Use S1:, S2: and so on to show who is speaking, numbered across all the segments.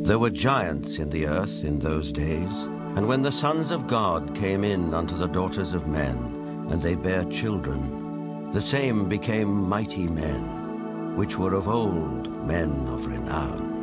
S1: There were giants in the earth in those days, and when the sons of God came in unto the daughters of men, and they bare children, the same became mighty men, which were of old men of renown.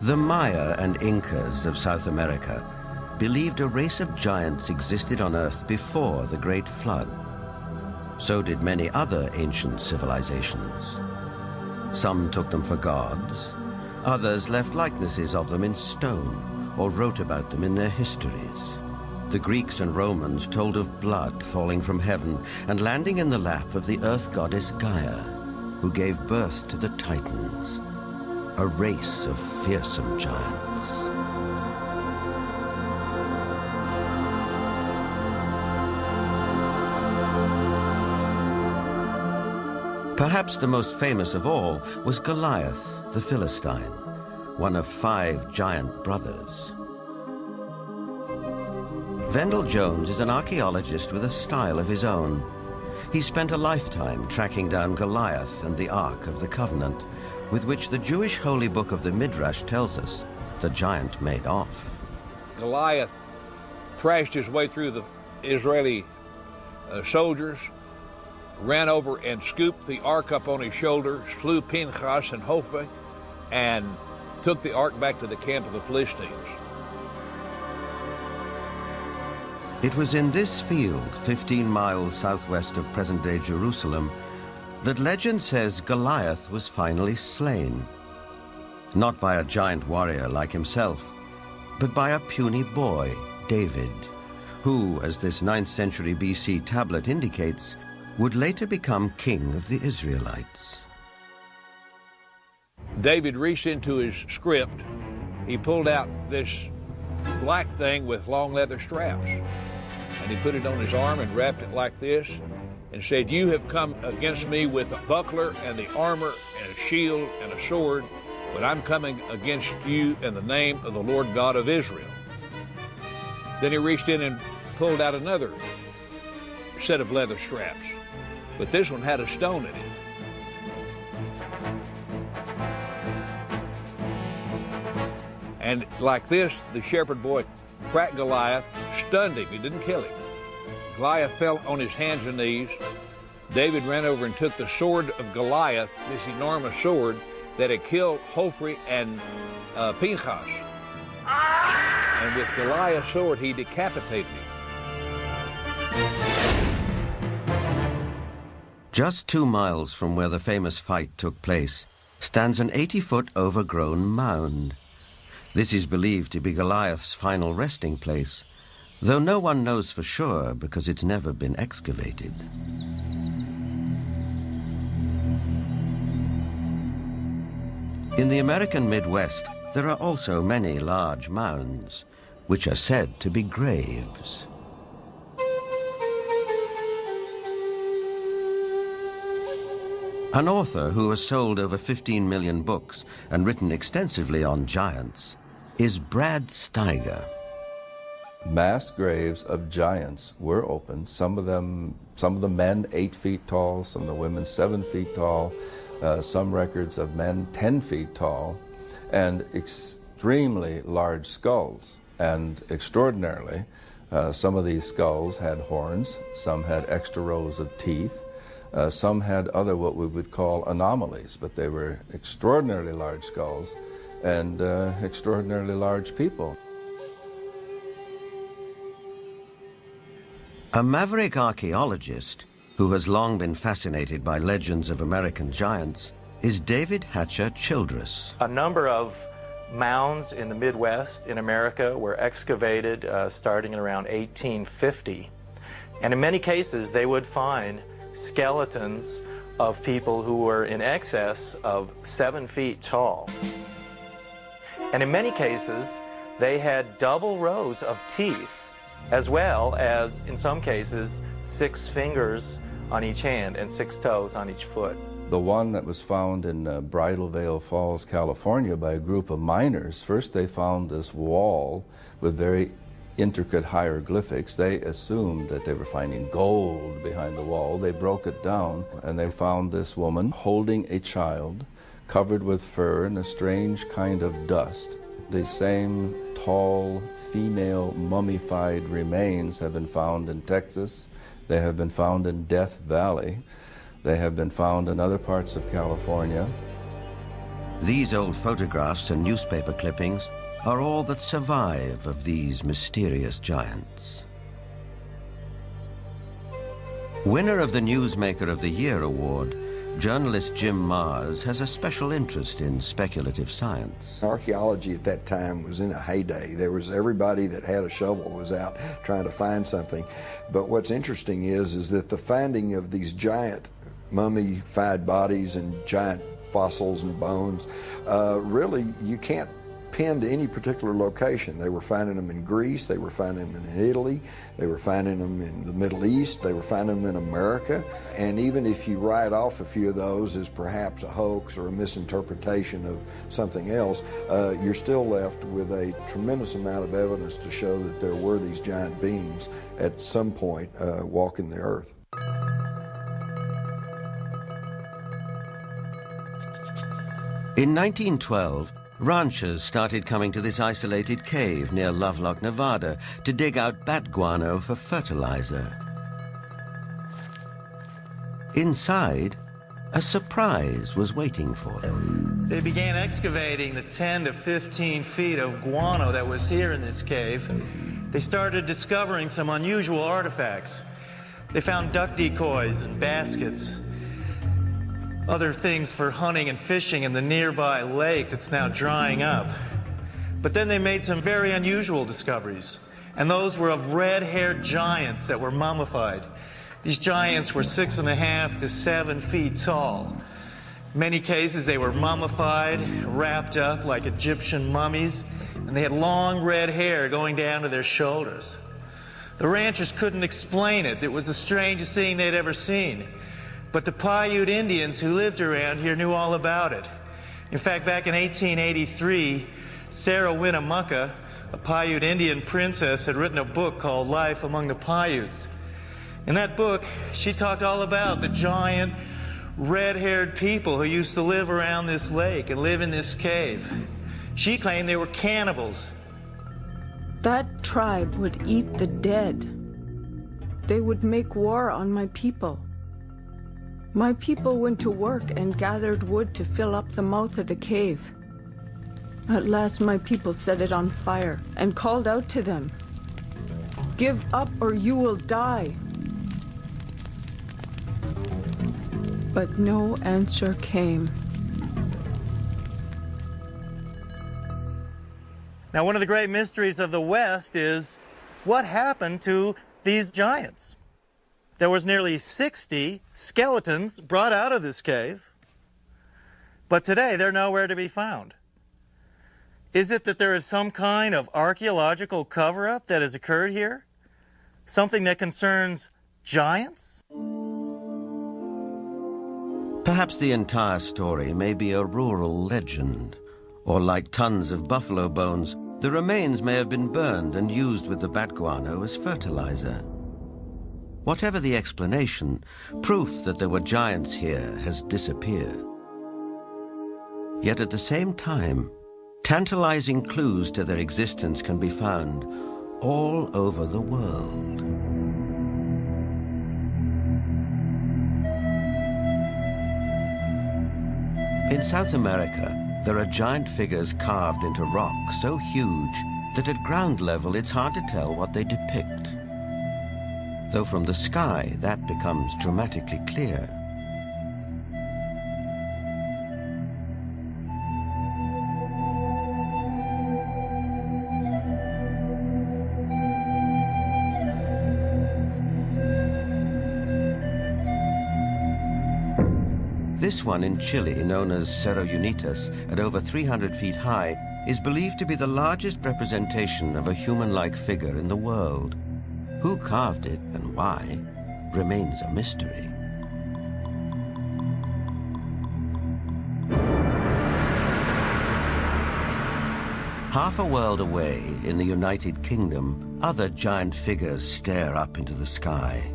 S1: The Maya and Incas of South America believed a race of giants existed on Earth before the Great Flood. So did many other ancient civilizations. Some took them for gods, others left likenesses of them in stone or wrote about them in their histories. The Greeks and Romans told of blood falling from heaven and landing in the lap of the earth goddess Gaia, who gave birth to the Titans, a race of fearsome giants. Perhaps the most famous of all was Goliath, the Philistine, one of 5 giant brothers. Vendell Jones is an archaeologist with a style of his own. He spent a lifetime tracking down Goliath and the Ark of the Covenant, with which the Jewish holy book of the Midrash tells us the giant made off.
S2: Goliath thrashed his way through the Israeli soldiers, ran over and scooped the ark up on his shoulder, slew Pinchas and Hophni, and took the ark back to the camp of the Philistines.
S1: It was in this field, 15 miles southwest of present-day Jerusalem, that legend says Goliath was finally slain. Not by a giant warrior like himself, but by a puny boy, David, who, as this 9th century BC tablet indicates, would later become king of the Israelites.
S2: David reached into his script. He pulled out this black thing with long leather straps, and he put it on his arm and wrapped it like this, and said, "You have come against me with a buckler and the armor and a shield and a sword, but I'm coming against you in the name of the Lord God of Israel." Then he reached in and pulled out another set of leather straps, but this one had a stone in it. And like this, the shepherd boy cracked Goliath, stunned him. He didn't kill him. Goliath fell on his hands and knees. David ran over and took the sword of Goliath, this enormous sword that had killed Hophni and Pinchas. And with Goliath's sword, he decapitated him.
S1: Just 2 miles from where the famous fight took place stands an 80-foot overgrown mound. This is believed to be Goliath's final resting place, though no one knows for sure because it's never been excavated. In the American Midwest, there are also many large mounds, which are said to be graves. An author who has sold over 15 million books and written extensively on giants is Brad Steiger.
S3: Mass graves of giants were opened. Some of the men 8 feet tall, some of the women 7 feet tall, some records of men 10 feet tall, and extremely large skulls. And extraordinarily, some of these skulls had horns, some had extra rows of teeth, some had other what we would call anomalies, but they were extraordinarily large skulls and extraordinarily large people.
S1: A maverick archaeologist who has long been fascinated by legends of American giants is David Hatcher Childress.
S4: A number of mounds in the Midwest in America were excavated starting in around 1850. And in many cases, they would find skeletons of people who were in excess of 7 feet tall. And in many cases, they had double rows of teeth as well as, in some cases, 6 fingers on each hand and 6 toes on each foot.
S3: The one that was found in Bridal Veil Falls, California by a group of miners, first they found this wall with very intricate hieroglyphics. They assumed that they were finding gold behind the wall. They broke it down and they found this woman holding a child covered with fur and a strange kind of dust. The same tall female mummified remains have been found in Texas. They have been found in Death Valley. They have been found in other parts of California.
S1: These old photographs and newspaper clippings are all that survive of these mysterious giants. Winner of the Newsmaker of the Year award, journalist Jim Mars has a special interest in speculative science.
S5: Archaeology at that time was in a heyday. There was everybody that had a shovel was out trying to find something. But what's interesting is that the finding of these giant mummified bodies and giant fossils and bones, really you can't pin to any particular location. They were finding them in Greece, they were finding them in Italy, they were finding them in the Middle East, they were finding them in America. And even if you write off a few of those as perhaps a hoax or a misinterpretation of something else, you're still left with a tremendous amount of evidence to show that there were these giant beings at some point walking the earth.
S1: In 1912, ranchers started coming to this isolated cave near Lovelock, Nevada, to dig out bat guano for fertilizer. Inside, a surprise was waiting for them.
S4: They began excavating the 10 to 15 feet of guano that was here in this cave. They started discovering some unusual artifacts. They found duck decoys and baskets, other things for hunting and fishing in the nearby lake that's now drying up. But then they made some very unusual discoveries, and those were of red-haired giants that were mummified. These giants were 6.5 to 7 feet tall. In many cases, they were mummified, wrapped up like Egyptian mummies, and they had long red hair going down to their shoulders. The ranchers couldn't explain it. It was the strangest thing they'd ever seen. But the Paiute Indians who lived around here knew all about it. In fact, back in 1883, Sarah Winnemucca, a Paiute Indian princess, had written a book called Life Among the Paiutes. In that book, she talked all about the giant, red-haired people who used to live around this lake and live in this cave. She claimed they were cannibals.
S6: That tribe would eat the dead. They would make war on my people. My people went to work and gathered wood to fill up the mouth of the cave. At last my people set it on fire and called out to them, "Give up or you will die." But no answer came.
S4: Now, one of the great mysteries of the West is what happened to these giants? There was nearly 60 skeletons brought out of this cave, but today they're nowhere to be found. Is it that there is some kind of archaeological cover-up that has occurred here? Something that concerns giants?
S1: Perhaps the entire story may be a rural legend, or like tons of buffalo bones, the remains may have been burned and used with the bat guano as fertilizer. Whatever the explanation, proof that there were giants here has disappeared. Yet at the same time, tantalizing clues to their existence can be found all over the world. In South America, there are giant figures carved into rock so huge that at ground level it's hard to tell what they depict. Though from the sky, that becomes dramatically clear. This one in Chile, known as Cerro Unitas, at over 300 feet high, is believed to be the largest representation of a human-like figure in the world. Who carved it and why remains a mystery. Half a world away in the United Kingdom, other giant figures stare up into the sky.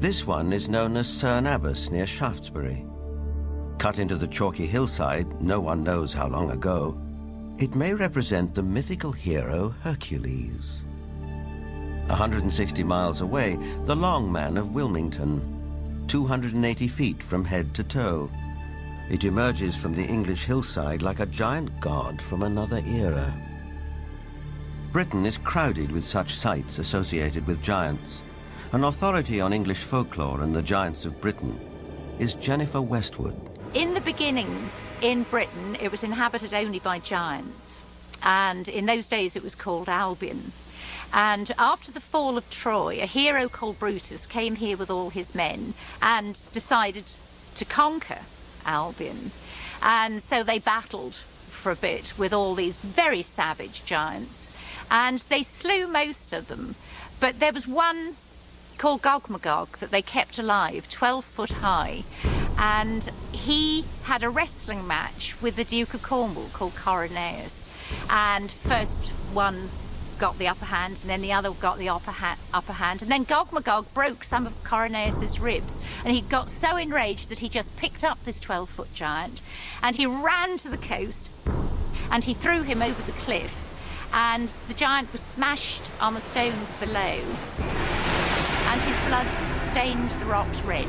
S1: This one is known as Cerne Abbas near Shaftesbury. Cut into the chalky hillside, no one knows how long ago, it may represent the mythical hero Hercules. 160 miles away, the Long Man of Wilmington, 280 feet from head to toe. It emerges from the English hillside like a giant god from another era. Britain is crowded with such sites associated with giants. An authority on English folklore and the giants of Britain is Jennifer Westwood.
S7: In the beginning, in Britain, it was inhabited only by giants. And in those days, it was called Albion. And after the fall of Troy, a hero called Brutus came here with all his men and decided to conquer Albion. And so they battled for a bit with all these very savage giants. And they slew most of them. But there was one called Gog-Magog that they kept alive, 12 foot high. And he had a wrestling match with the Duke of Cornwall called Coroneus. And first one got the upper hand, and then the other got the upper hand. And then Gog-Magog broke some of Coroneus's ribs. And he got so enraged that he just picked up this 12-foot giant, and he ran to the coast, and he threw him over the cliff. And the giant was smashed on the stones below, and his blood stained the rocks red.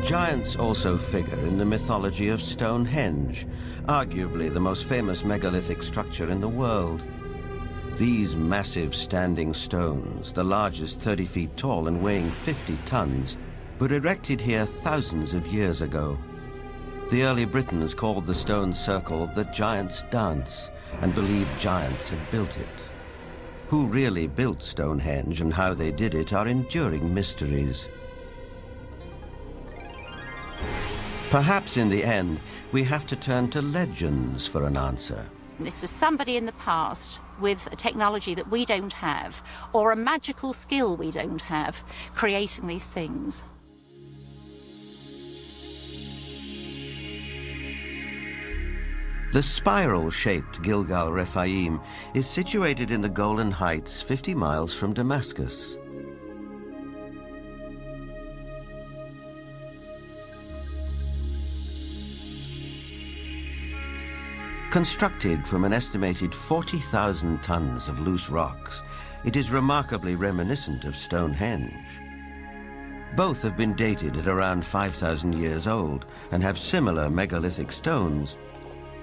S1: Giants also figure in the mythology of Stonehenge, arguably the most famous megalithic structure in the world. These massive standing stones, the largest 30 feet tall and weighing 50 tons, were erected here thousands of years ago. The early Britons called the stone circle the Giant's Dance and believed giants had built it. Who really built Stonehenge and how they did it are enduring mysteries. Perhaps in the end, we have to turn to legends for an answer.
S7: This was somebody in the past with a technology that we don't have, or a magical skill we don't have, creating these things.
S1: The spiral-shaped Gilgal Rephaim is situated in the Golan Heights, 50 miles from Damascus. Constructed from an estimated 40,000 tons of loose rocks, it is remarkably reminiscent of Stonehenge. Both have been dated at around 5,000 years old and have similar megalithic stones.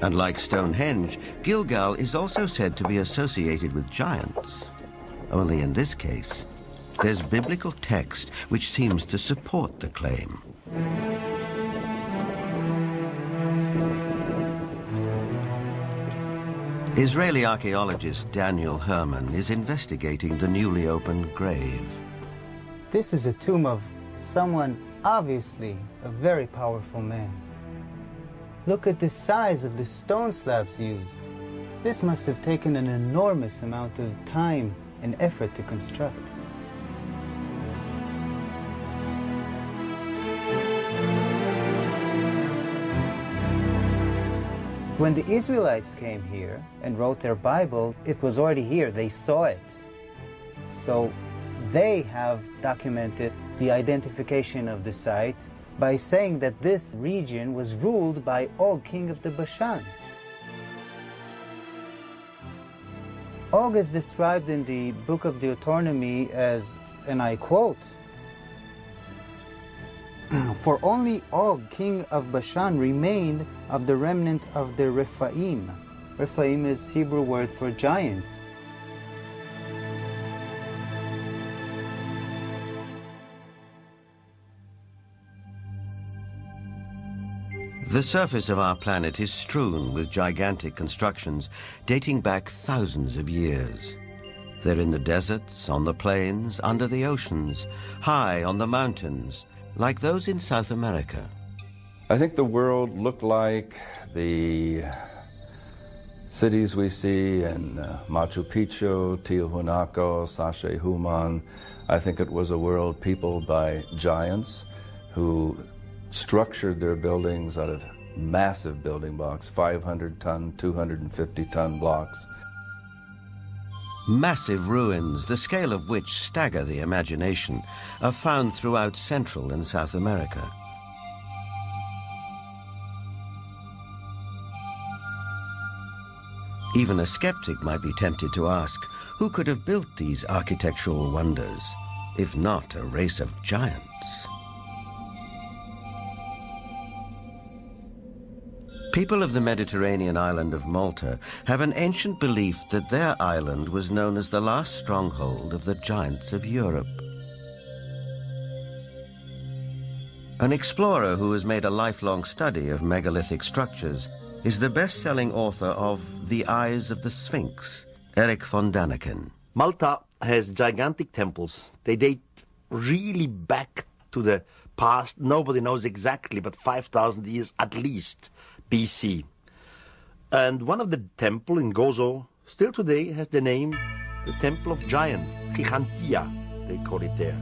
S1: And like Stonehenge, Gilgal is also said to be associated with giants. Only in this case, there's biblical text which seems to support the claim. Israeli archaeologist Daniel Herman is investigating the newly opened grave.
S8: This is a tomb of someone obviously a very powerful man. Look at the size of the stone slabs used. This must have taken an enormous amount of time and effort to construct. When the Israelites came here and wrote their Bible, it was already here. They saw it. So they have documented the identification of the site by saying that this region was ruled by Og, king of the Bashan. Og is described in the book of Deuteronomy as, and I quote, "For only Og, king of Bashan, remained of the remnant of the Rephaim." Rephaim is Hebrew word for giants.
S1: The surface of our planet is strewn with gigantic constructions dating back thousands of years. They're in the deserts, on the plains, under the oceans, high on the mountains, like those in South America.
S3: I think the world looked like the cities we see in Machu Picchu, Tiahuanaco, Sacsayhuaman. I think it was a world peopled by giants who structured their buildings out of massive building blocks, 500-ton, 250-ton blocks.
S1: Massive ruins, the scale of which stagger the imagination, are found throughout Central and South America. Even a skeptic might be tempted to ask, who could have built these architectural wonders, if not a race of giants? People of the Mediterranean island of Malta have an ancient belief that their island was known as the last stronghold of the giants of Europe. An explorer who has made a lifelong study of megalithic structures is the best-selling author of The Eyes of the Sphinx, Eric von Daniken.
S9: Malta has gigantic temples. They date really back to the past. Nobody knows exactly, but 5,000 years at least BC. And one of the temple in Gozo still today has the name the Temple of Giant, Gigantia, they call it there.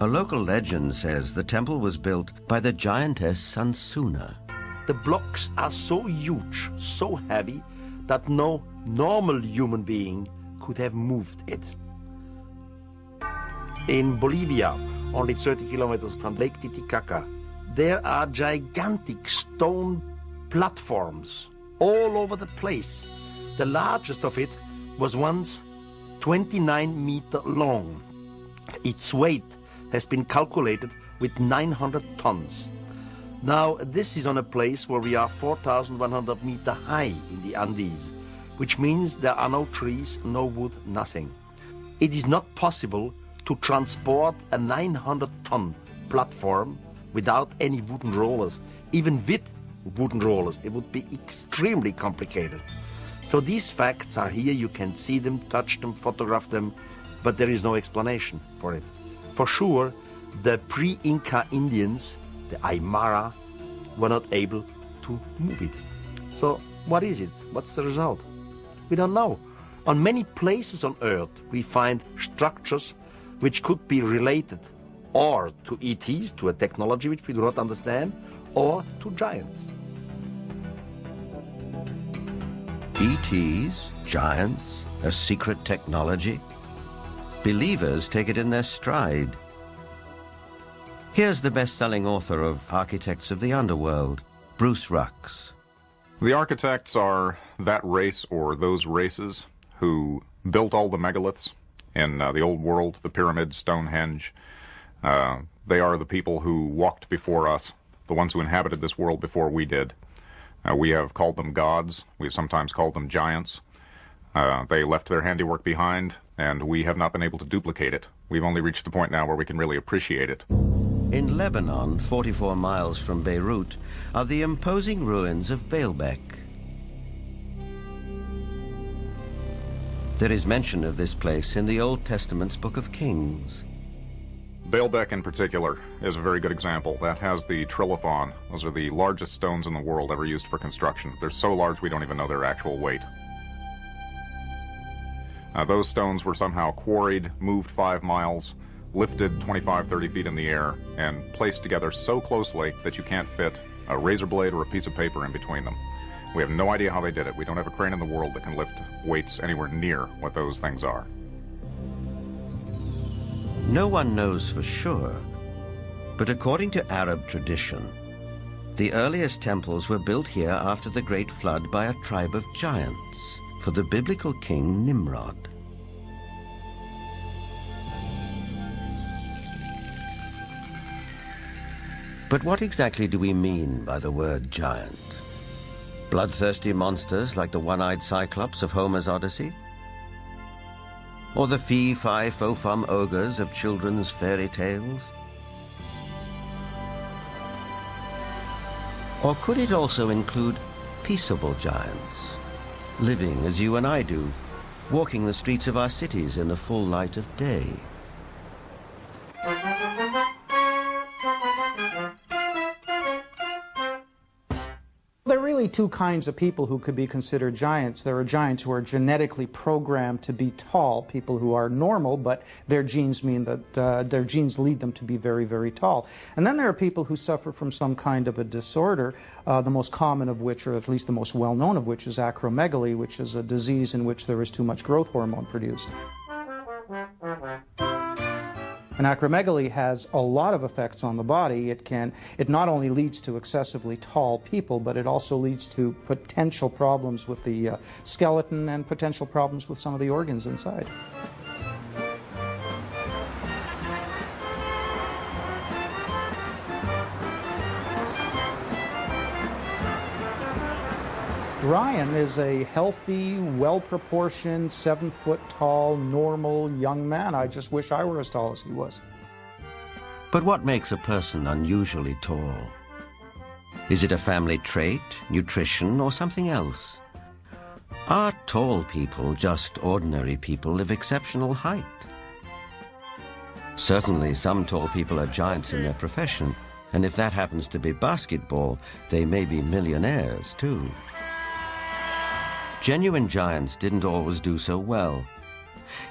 S1: A local legend says the temple was built by the giantess Sansuna.
S9: The blocks are so huge, so heavy, that no normal human being could have moved it. In Bolivia, only 30 kilometers from Lake Titicaca, there are gigantic stone platforms all over the place. The largest of it was once 29 meters long. Its weight has been calculated with 900 tons. Now, this is on a place where we are 4,100 meters high in the Andes, which means there are no trees, no wood, nothing. It is not possible to transport a 900-ton platform without any wooden rollers. Even with wooden rollers, it would be extremely complicated. So these facts are here. You can see them, touch them, photograph them, but there is no explanation for it. For sure, the pre-Inca Indians, the Aymara, were not able to move it. So what is it? What's the result? We don't know. On many places on Earth, we find structures which could be related or to ETs, to a technology which we do not understand, or to giants.
S1: ETs, giants, a secret technology? Believers take it in their stride. Here's the best-selling author of Architects of the Underworld, Bruce Rux.
S10: The architects are that race or those races who built all the megaliths in the old world, the pyramids, Stonehenge. They are the people who walked before us, the ones who inhabited this world before we did. We have called them gods. We've sometimes called them giants. They left their handiwork behind, and we have not been able to duplicate it. We've only reached the point now where we can really appreciate it.
S1: In Lebanon, 44 miles from Beirut, are the imposing ruins of Baalbek. There is mention of this place in the Old Testament's Book of Kings.
S10: Baalbek in particular is a very good example. That has the trilithon. Those are the largest stones in the world ever used for construction. They're so large we don't even know their actual weight. Those stones were somehow quarried, moved 5 miles, lifted 25, 30 feet in the air, and placed together so closely that you can't fit a razor blade or a piece of paper in between them. We have no idea how they did it. We don't have a crane in the world that can lift weights anywhere near what those things are.
S1: No one knows for sure, but according to Arab tradition, the earliest temples were built here after the Great Flood by a tribe of giants for the biblical king Nimrod. But what exactly do we mean by the word giant? Bloodthirsty monsters like the one-eyed Cyclops of Homer's Odyssey? Or the fee-fi-fo-fum ogres of children's fairy tales? Or could it also include peaceable giants, living as you and I do, walking the streets of our cities in the full light of day.
S11: There are really two kinds of people who could be considered giants. There are giants who are genetically programmed to be tall, people who are normal, but their genes mean that their genes lead them to be very, very tall. And then there are people who suffer from some kind of a disorder, the most common of which, or at least the most well-known of which, is acromegaly, which is a disease in which there is too much growth hormone produced. And acromegaly has a lot of effects on the body. It not only leads to excessively tall people, but it also leads to potential problems with the skeleton and potential problems with some of the organs inside. Ryan is a healthy, well-proportioned, 7-foot-tall, normal young man. I just wish I were as tall as he was.
S1: But what makes a person unusually tall? Is it a family trait, nutrition, or something else? Are tall people just ordinary people of exceptional height? Certainly some tall people are giants in their profession, and if that happens to be basketball, they may be millionaires too. Genuine giants didn't always do so well.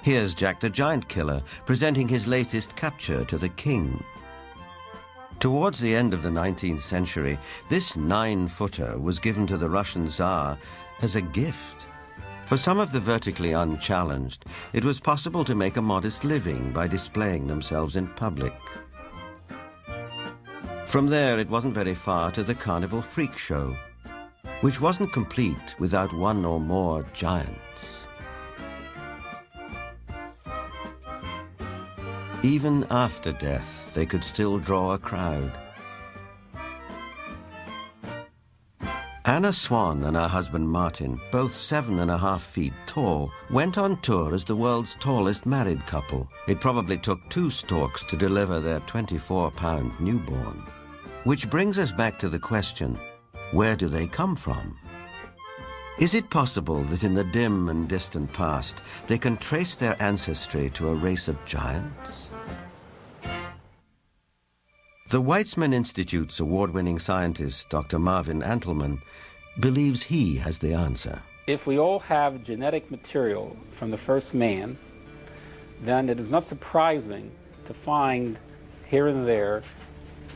S1: Here's Jack the Giant Killer presenting his latest capture to the king. Towards the end of the 19th century, this 9-footer was given to the Russian Tsar as a gift. For some of the vertically unchallenged, it was possible to make a modest living by displaying themselves in public. From there, it wasn't very far to the Carnival Freak Show, which wasn't complete without one or more giants. Even after death, they could still draw a crowd. Anna Swan and her husband Martin, both 7.5 feet tall, went on tour as the world's tallest married couple. It probably took 2 storks to deliver their 24-pound newborn. Which brings us back to the question, where do they come from? Is it possible that in the dim and distant past, they can trace their ancestry to a race of giants? The Weizmann Institute's award-winning scientist, Dr. Marvin Antelman, believes he has the answer.
S12: If we all have genetic material from the first man, then it is not surprising to find here and there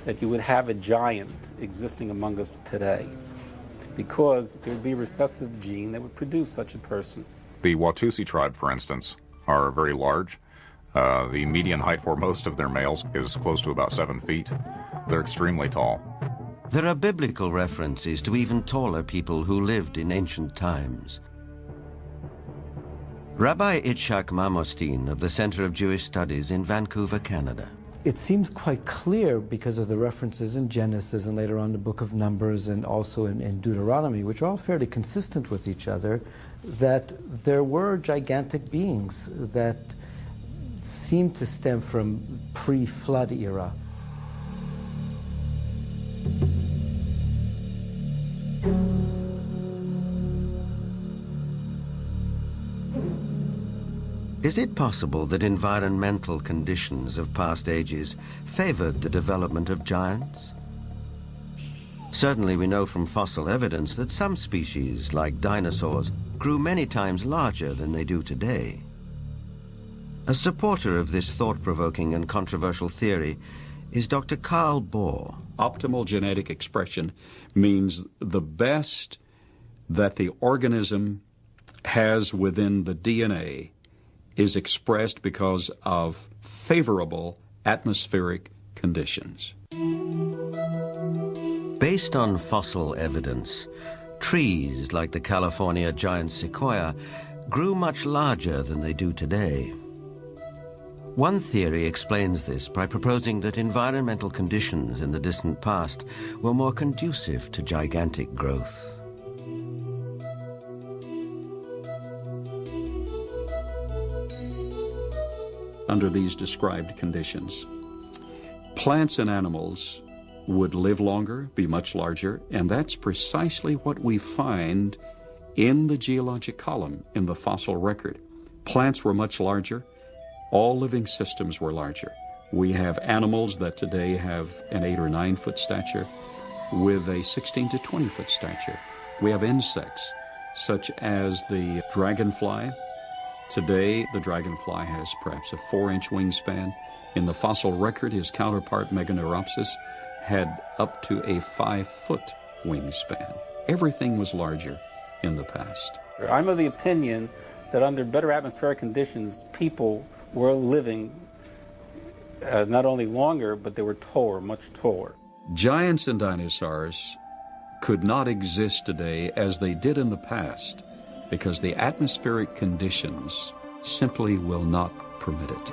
S12: that you would have a giant existing among us today, because there would be a recessive gene that would produce such a person.
S10: The Watusi tribe, for instance, are very large. The median height for most of their males is close to about 7 feet. They're extremely tall.
S1: There are biblical references to even taller people who lived in ancient times. Rabbi Itzhak Marmostin of the Center of Jewish Studies in Vancouver, Canada.
S13: It seems quite clear because of the references in Genesis and later on the book of Numbers and also in Deuteronomy, which are all fairly consistent with each other, that there were gigantic beings that seem to stem from pre-flood era.
S1: Is it possible that environmental conditions of past ages favored the development of giants? Certainly we know from fossil evidence that some species, like dinosaurs, grew many times larger than they do today. A supporter of this thought-provoking and controversial theory is Dr. Carl Bohr.
S14: Optimal genetic expression means the best that the organism has within the DNA is expressed because of favorable atmospheric conditions.
S1: Based on fossil evidence, trees like the California giant sequoia grew much larger than they do today. One theory explains this by proposing that environmental conditions in the distant past were more conducive to gigantic growth.
S14: Under these described conditions, plants and animals would live longer, be much larger, and that's precisely what we find in the geologic column in the fossil record. Plants were much larger. All living systems were larger. We have animals that today have an 8 or 9 foot stature with a 16 to 20 foot stature. We have insects such as the dragonfly. Today, the dragonfly has perhaps a 4-inch wingspan. In the fossil record, his counterpart, Meganeuropsis, had up to a 5-foot wingspan. Everything was larger in the past.
S12: I'm of the opinion that under better atmospheric conditions, people were living not only longer, but they were taller, much taller.
S14: Giants and dinosaurs could not exist today as they did in the past because the atmospheric conditions simply will not permit it.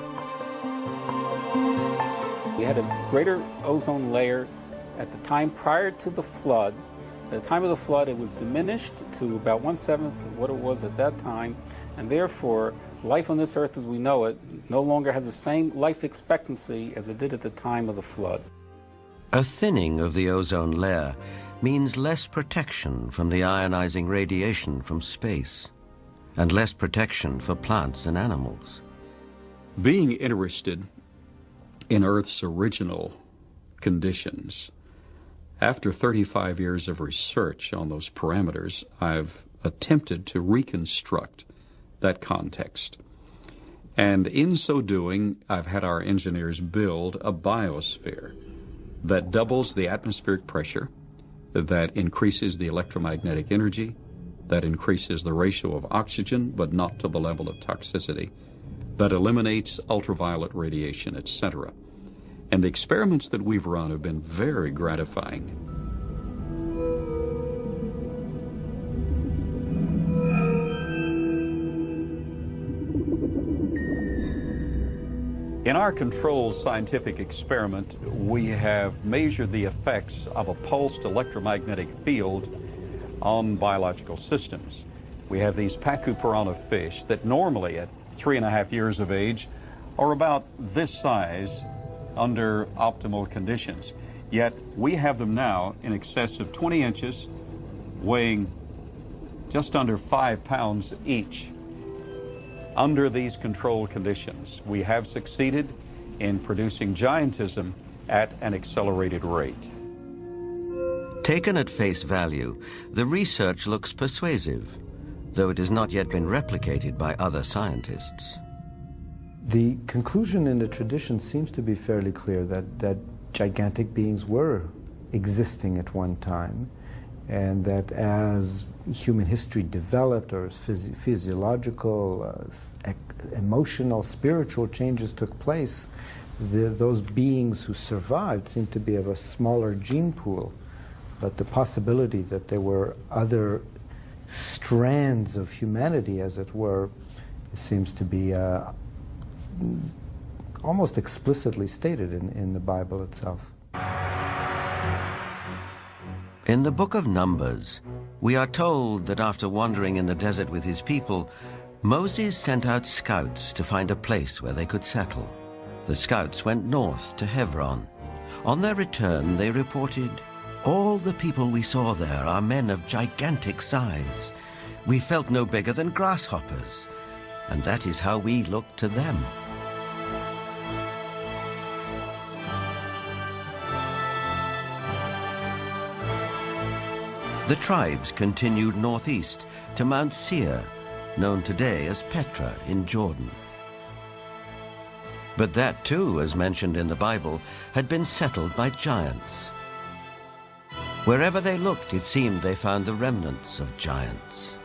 S12: We had a greater ozone layer at the time prior to the flood. At the time of the flood, it was diminished to about 1/7 of what it was at that time, and therefore, life on this earth as we know it no longer has the same life expectancy as it did at the time of the flood.
S1: A thinning of the ozone layer means less protection from the ionizing radiation from space, and less protection for plants and animals.
S14: Being interested in Earth's original conditions, after 35 years of research on those parameters, I've attempted to reconstruct that context. And in so doing, I've had our engineers build a biosphere that doubles the atmospheric pressure, that increases the electromagnetic energy, that increases the ratio of oxygen, but not to the level of toxicity, that eliminates ultraviolet radiation, etc. And the experiments that we've run have been very gratifying. In our controlled scientific experiment, we have measured the effects of a pulsed electromagnetic field on biological systems. We have these Pacu piranha fish that normally at 3.5 years of age are about this size under optimal conditions. Yet we have them now in excess of 20 inches, weighing just under 5 pounds each. Under these controlled conditions, we have succeeded in producing giantism at an accelerated rate.
S1: Taken at face value, the research looks persuasive, though it has not yet been replicated by other scientists.
S13: The conclusion in the tradition seems to be fairly clear that gigantic beings were existing at one time, and that as human history developed, or physiological, emotional, spiritual changes took place, those beings who survived seemed to be of a smaller gene pool. But the possibility that there were other strands of humanity, as it were, seems to be almost explicitly stated in the Bible itself.
S1: In the book of Numbers, we are told that after wandering in the desert with his people, Moses sent out scouts to find a place where they could settle. The scouts went north to Hebron. On their return, they reported, "All the people we saw there are men of gigantic size. We felt no bigger than grasshoppers, and that is how we looked to them." The tribes continued northeast to Mount Seir, known today as Petra in Jordan. But that too, as mentioned in the Bible, had been settled by giants. Wherever they looked, it seemed they found the remnants of giants.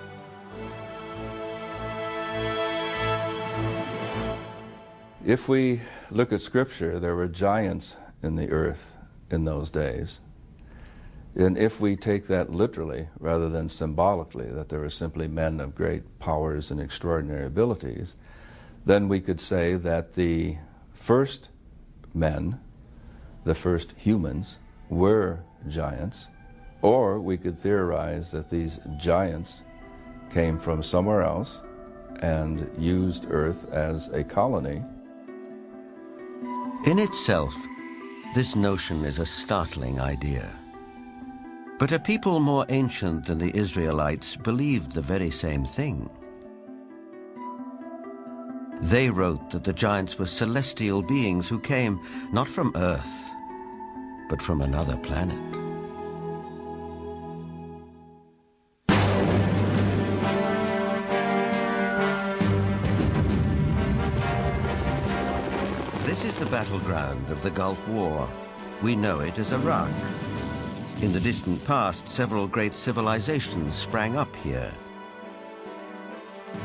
S3: If we look at Scripture, there were giants in the earth in those days. And if we take that literally rather than symbolically, that there were simply men of great powers and extraordinary abilities, then we could say that the first men, the first humans, were giants, or we could theorize that these giants came from somewhere else and used Earth as a colony.
S1: In itself, this notion is a startling idea. But a people more ancient than the Israelites believed the very same thing. They wrote that the giants were celestial beings who came not from Earth, but from another planet. This is the battleground of the Gulf War. We know it as Iraq. In the distant past, several great civilizations sprang up here.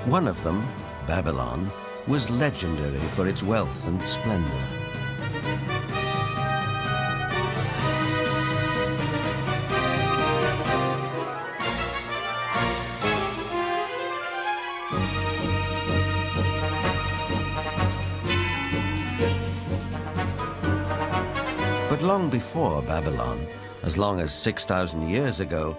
S1: One of them, Babylon, was legendary for its wealth and splendor. But long before Babylon, as long as 6,000 years ago,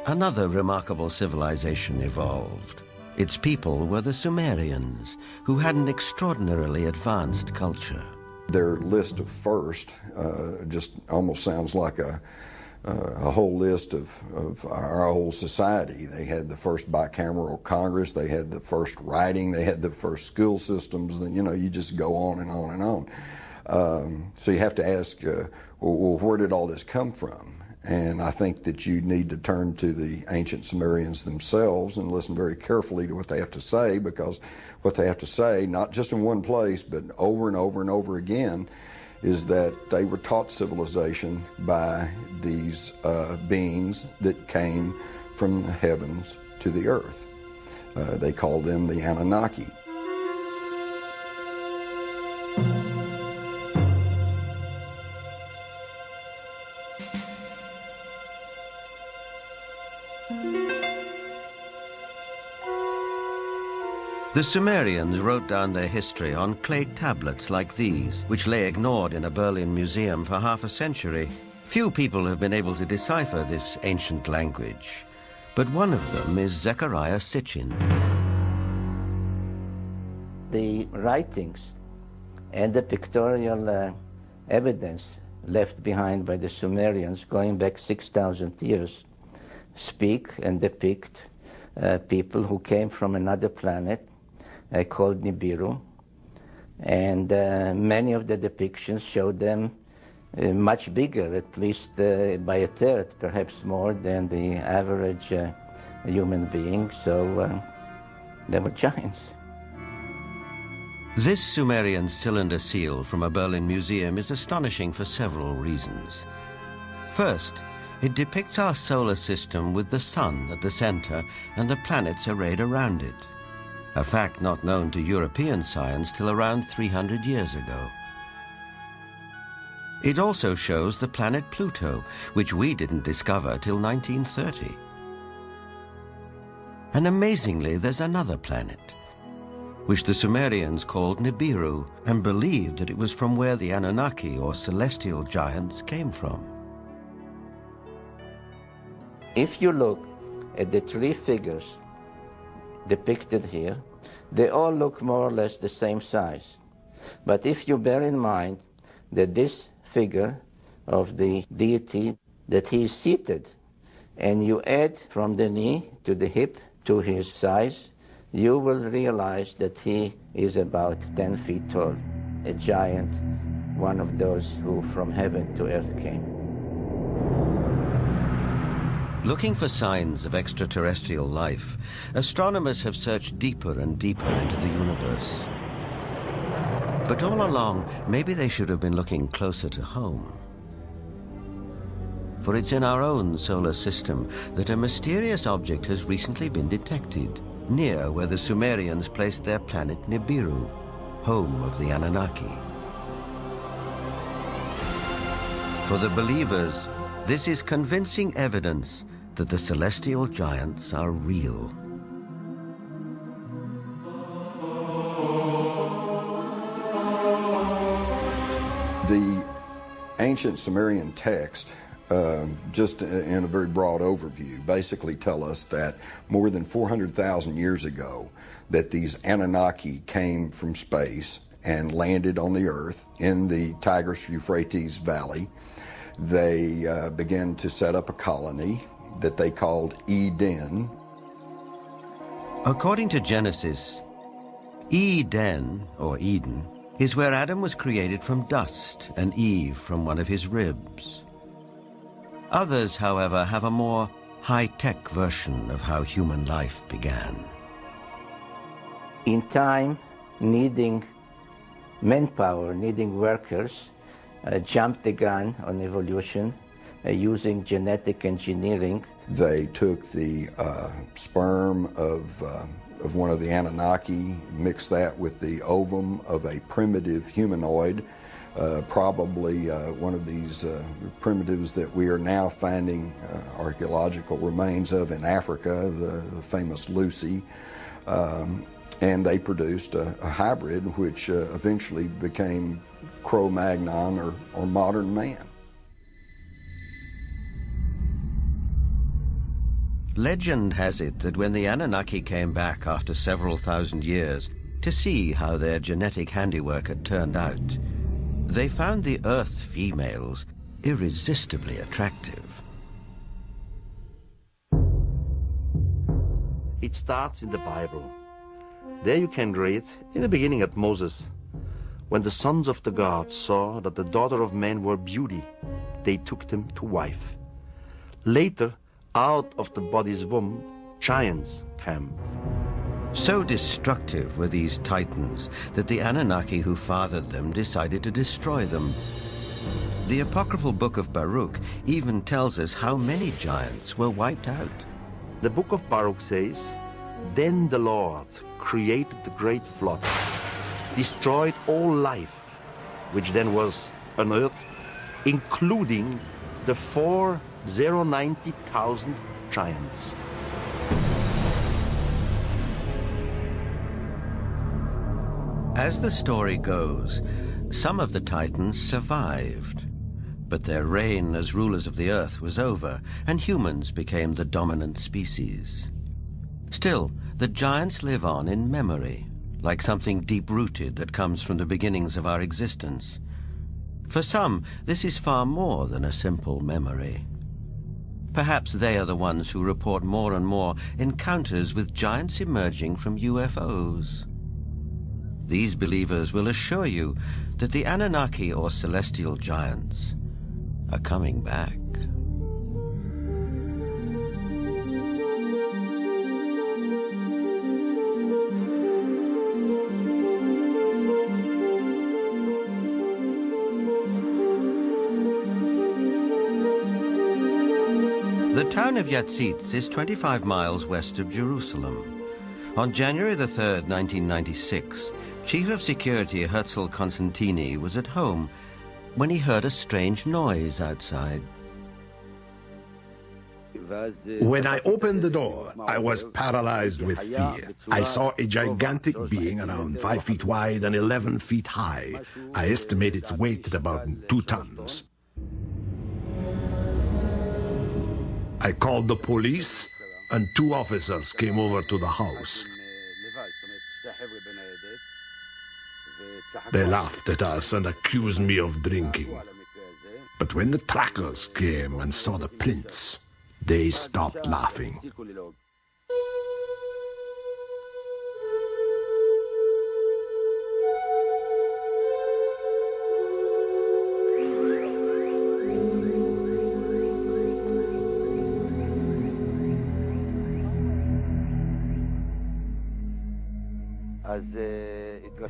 S1: another remarkable civilization evolved. Its people were the Sumerians, who had an extraordinarily advanced culture.
S5: Their list of first just almost sounds like a whole list of our whole society. They had the first bicameral Congress, they had the first writing, they had the first school systems, and you know, you just go on and on and on. So you have to ask, well, where did all this come from? And I think that you need to turn to the ancient Sumerians themselves and listen very carefully to what they have to say, because what they have to say, not just in one place, but over and over and over again, is that they were taught civilization by these beings that came from the heavens to the earth. They called them the Anunnaki.
S1: The Sumerians wrote down their history on clay tablets like these, which lay ignored in a Berlin museum for half a century. Few people have been able to decipher this ancient language, but one of them is Zechariah Sitchin.
S15: The writings and the pictorial evidence left behind by the Sumerians going back 6,000 years speak and depict people who came from another planet called Nibiru, and many of the depictions show them much bigger, at least by a third, perhaps more than the average human being, so they were giants.
S1: This Sumerian cylinder seal from a Berlin museum is astonishing for several reasons. First, it depicts our solar system with the sun at the center and the planets arrayed around it, a fact not known to European science till around 300 years ago. It also shows the planet Pluto, which we didn't discover till 1930. And amazingly, there's another planet, which the Sumerians called Nibiru, and believed that it was from where the Anunnaki, or celestial giants, came from.
S15: If you look at the three figures depicted here, they all look more or less the same size. But if you bear in mind that this figure of the deity, that he is seated, and you add from the knee to the hip to his size, you will realize that he is about 10 feet tall, a giant, one of those who from heaven to earth came.
S1: Looking for signs of extraterrestrial life, astronomers have searched deeper and deeper into the universe. But all along, maybe they should have been looking closer to home. For it's in our own solar system that a mysterious object has recently been detected, near where the Sumerians placed their planet Nibiru, home of the Anunnaki. For the believers, this is convincing evidence that the celestial giants are real.
S5: The ancient Sumerian text, just in a very broad overview, basically tell us that more than 400,000 years ago, that these Anunnaki came from space and landed on the earth in the Tigris-Euphrates Valley. They began to set up a colony that they called Eden.
S1: According to Genesis, Eden, or Eden, is where Adam was created from dust and Eve from one of his ribs. Others, however, have a more high-tech version of how human life began.
S15: In time, needing manpower, needing workers, jumped the gun on evolution using genetic engineering.
S5: They took the sperm of one of the Anunnaki, mixed that with the ovum of a primitive humanoid, probably one of these primitives that we are now finding archaeological remains of in Africa, the famous Lucy. And they produced a hybrid which eventually became Cro-Magnon or modern man.
S1: Legend has it that when the Anunnaki came back after several thousand years to see how their genetic handiwork had turned out, they found the Earth females irresistibly attractive.
S9: It starts in the Bible. There you can read, in the beginning at Moses, when the sons of the gods saw that the daughter of men were beauty, they took them to wife. Later, out of the body's womb, giants came.
S1: So destructive were these titans that the Anunnaki who fathered them decided to destroy them. The apocryphal book of Baruch even tells us how many giants were wiped out.
S9: The book of Baruch says, "Then the Lord created the great flood, destroyed all life, which then was on earth, including the 490,000 giants."
S1: As the story goes, some of the Titans survived, but their reign as rulers of the earth was over, and humans became the dominant species. Still, the giants live on in memory, like something deep-rooted that comes from the beginnings of our existence. For some, this is far more than a simple memory. Perhaps they are the ones who report more and more encounters with giants emerging from UFOs. These believers will assure you that the Anunnaki or celestial giants are coming back. The town of Yatzitz is 25 miles west of Jerusalem. On January the 3rd, 1996, Chief of Security Herzl Constantini was at home when he heard a strange noise outside.
S16: When I opened the door, I was paralyzed with fear. I saw a gigantic being around 5 feet wide and 11 feet high. I estimate its weight at about 2 tons. I called the police, and 2 officers came over to the house. They laughed at us and accused me of drinking. But when the trackers came and saw the prints, they stopped laughing.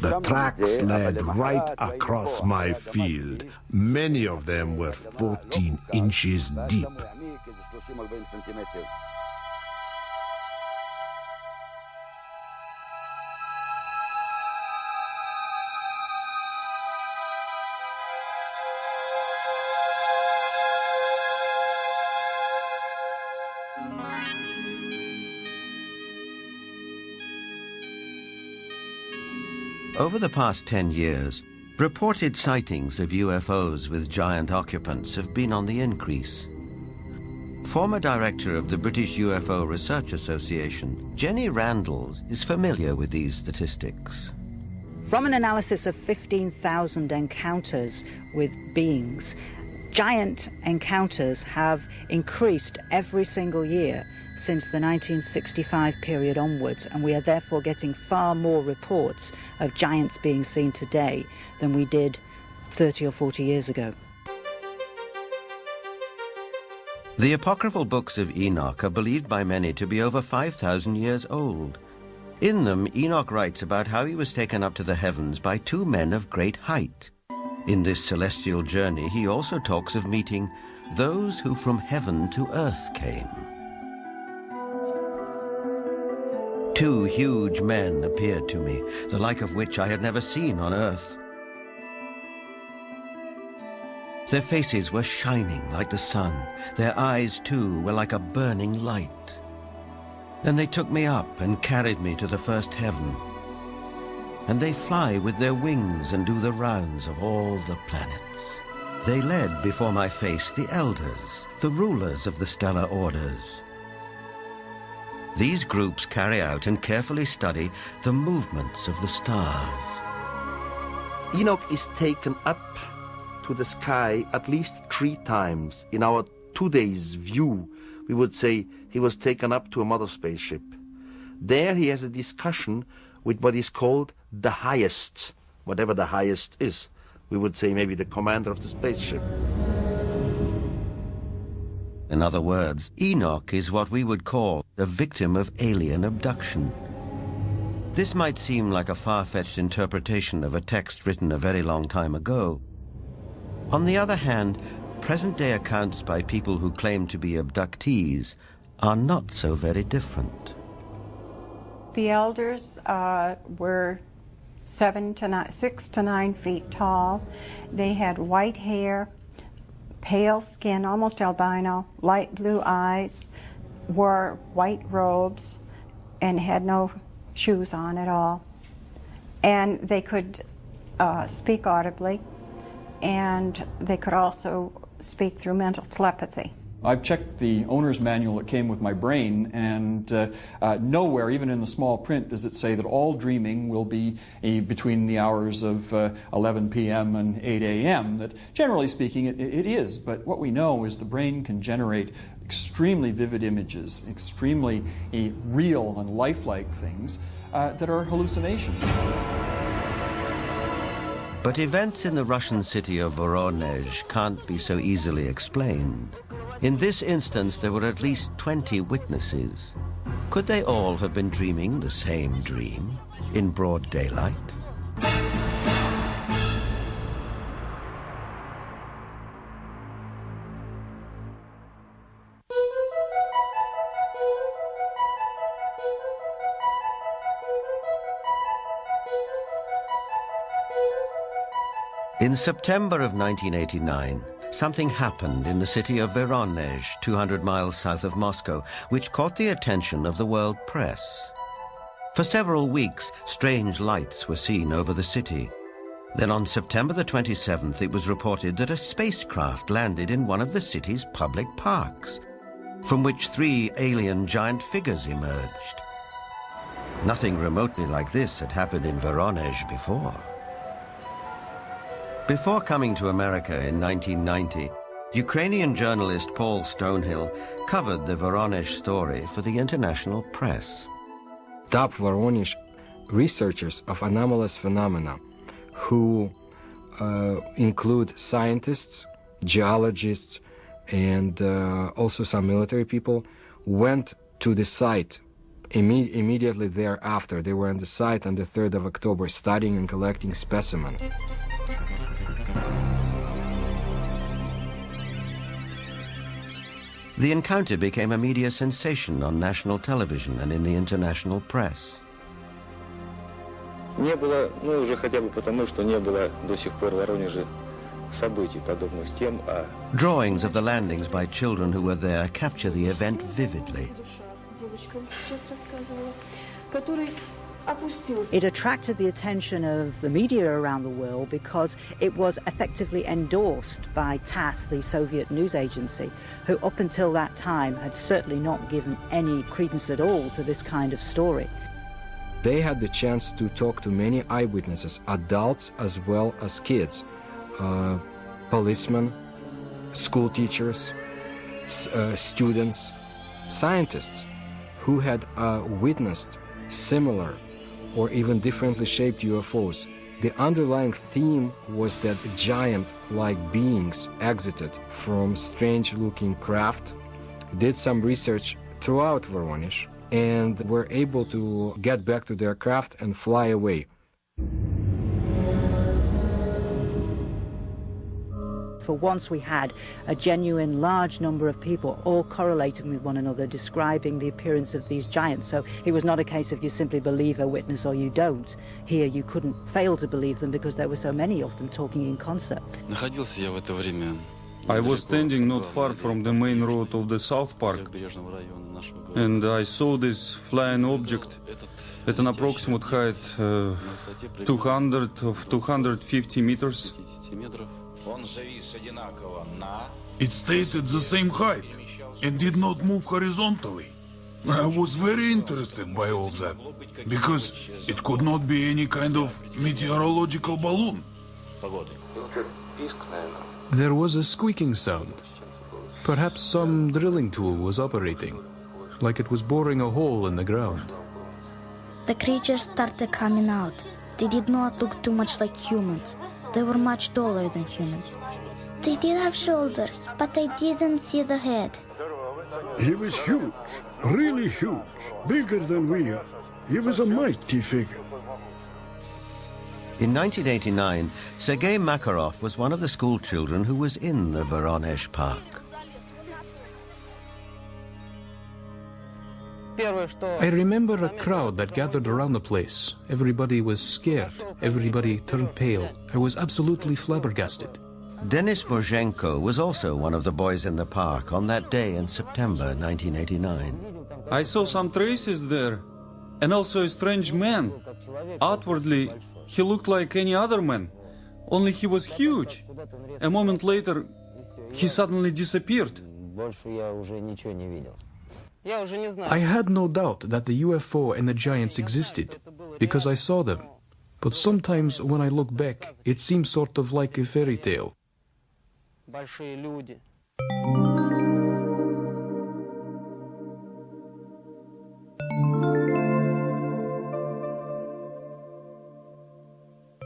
S16: The tracks led right across my field. Many of them were 14 inches deep.
S1: Over the past 10 years, reported sightings of UFOs with giant occupants have been on the increase. Former director of the British UFO Research Association, Jenny Randles, is familiar with these statistics.
S17: From an analysis of 15,000 encounters with beings, giant encounters have increased every single year since the 1965 period onwards, and we are therefore getting far more reports of giants being seen today than we did 30 or 40 years ago.
S1: The apocryphal books of Enoch are believed by many to be over 5,000 years old. In them, Enoch writes about how he was taken up to the heavens by two men of great height. In this celestial journey, he also talks of meeting those who from heaven to earth came. Two huge men appeared to me, the like of which I had never seen on earth. Their faces were shining like the sun. Their eyes, too, were like a burning light. Then they took me up and carried me to the first heaven. And they fly with their wings and do the rounds of all the planets. They led before my face the elders, the rulers of the stellar orders. These groups carry out and carefully study the movements of the stars.
S9: Enoch is taken up to the sky at least 3 times. In our 2 days view, we would say he was taken up to a mother spaceship. There he has a discussion with what is called the highest, whatever the highest is. We would say maybe the commander of the spaceship.
S1: In other words, Enoch is what we would call a victim of alien abduction. This might seem like a far-fetched interpretation of a text written a very long time ago. On the other hand, present-day accounts by people who claim to be abductees are not so very different.
S18: The elders were 6 to 9 feet tall. They had white hair, pale skin, almost albino, light blue eyes, wore white robes, and had no shoes on at all. And they could speak audibly, and they could also speak through mental telepathy.
S19: I've checked the owner's manual that came with my brain, and nowhere, even in the small print, does it say that all dreaming will be between the hours of 11 p.m. and 8 a.m. That, generally speaking, it is. But what we know is the brain can generate extremely vivid images, extremely real and lifelike things that are hallucinations.
S1: But events in the Russian city of Voronezh can't be so easily explained. In this instance, there were at least 20 witnesses. Could they all have been dreaming the same dream in broad daylight? In September of 1989, something happened in the city of Voronezh, 200 miles south of Moscow, which caught the attention of the world press. For several weeks, strange lights were seen over the city. Then on September the 27th, it was reported that a spacecraft landed in one of the city's public parks, from which 3 alien giant figures emerged. Nothing remotely like this had happened in Voronezh before. Before coming to America in 1990, Ukrainian journalist Paul Stonehill covered the Voronezh story for the international press.
S20: Top Voronezh researchers of anomalous phenomena, who include scientists, geologists, and also some military people, went to the site immediately thereafter. They were on the site on the 3rd of October studying and collecting specimens.
S1: The encounter became a media sensation on national television and in the international press.
S21: Не было, ну уже хотя бы потому, что не было до сих пор в Воронеже событий, подобных тем, а...
S1: Drawings of the landings by children who were there capture the event vividly.
S17: It attracted the attention of the media around the world because it was effectively endorsed by TASS, the Soviet news agency, who up until that time had certainly not given any credence at all to this kind of story.
S20: They had the chance to talk to many eyewitnesses, adults as well as kids, policemen, school teachers, students, scientists. who had witnessed similar or even differently shaped UFOs. The underlying theme was that giant-like beings exited from strange-looking craft, did some research throughout Voronezh, and were able to get back to their craft and fly away.
S17: For once we had a genuine large number of people all correlating with one another, describing the appearance of these giants. So it was not a case of you simply believe a witness or you don't. Here you couldn't fail to believe them because there were so many of them talking in concert.
S2: I was standing not far from the main road of the South Park, and I saw this flying object at an approximate height 250 meters.
S22: It stayed at the same height and did not move horizontally. I was very interested by all that, because it could not be any kind of meteorological balloon.
S23: There was a squeaking sound. Perhaps some drilling tool was operating, like it was boring a hole in the ground.
S24: The creatures started coming out. They did not look too much like humans. They were much taller than humans. They did have shoulders, but I didn't see the head.
S25: He was huge, really huge, bigger than we are. He was a mighty figure.
S1: In 1989, Sergei Makarov was one of the school children who was in the Voronezh Park.
S23: I remember a crowd that gathered around the place. Everybody was scared. Everybody turned pale. I was absolutely flabbergasted.
S1: Denis Mozhenko was also one of the boys in the park on that day in September 1989.
S2: I saw some traces there, and also a strange man. Outwardly, he looked like any other man, only he was huge. A moment later, he suddenly disappeared.
S23: I had no doubt that the UFO and the giants existed, because I saw them. But sometimes when I look back, it seems sort of like a fairy tale.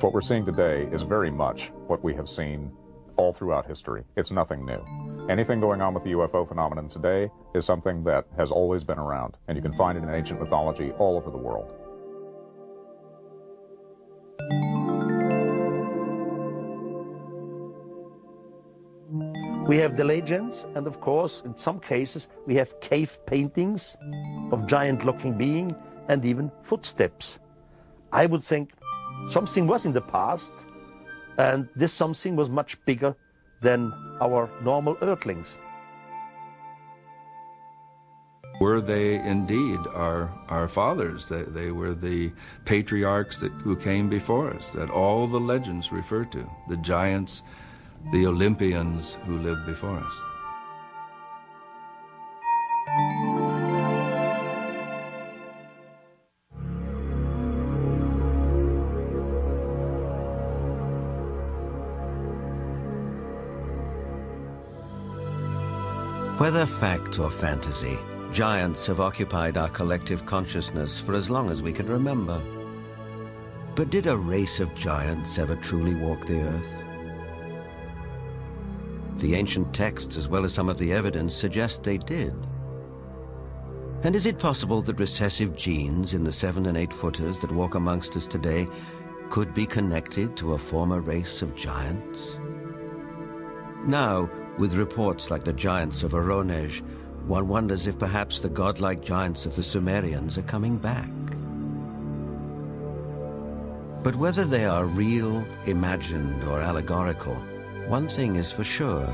S10: What we're seeing today is very much what we have seen all throughout history. It's nothing new. Anything going on with the UFO phenomenon today is something that has always been around, and you can find it in ancient mythology all over the world.
S9: We have the legends, and of course, in some cases, we have cave paintings of giant-looking being and even footsteps. I would think something was in the past, and this something was much bigger than our normal earthlings.
S3: Were they indeed our fathers? They were the patriarchs who came before us, that all the legends refer to, the giants, the Olympians who lived before us.
S1: Whether fact or fantasy, giants have occupied our collective consciousness for as long as we can remember. But did a race of giants ever truly walk the earth? The ancient texts, as well as some of the evidence, suggest they did. And is it possible that recessive genes in the 7- and 8-footers that walk amongst us today could be connected to a former race of giants? Now, with reports like the giants of Voronezh, one wonders if perhaps the godlike giants of the Sumerians are coming back. But whether they are real, imagined, or allegorical, one thing is for sure.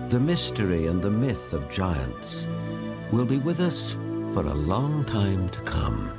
S1: The mystery and the myth of giants will be with us for a long time to come.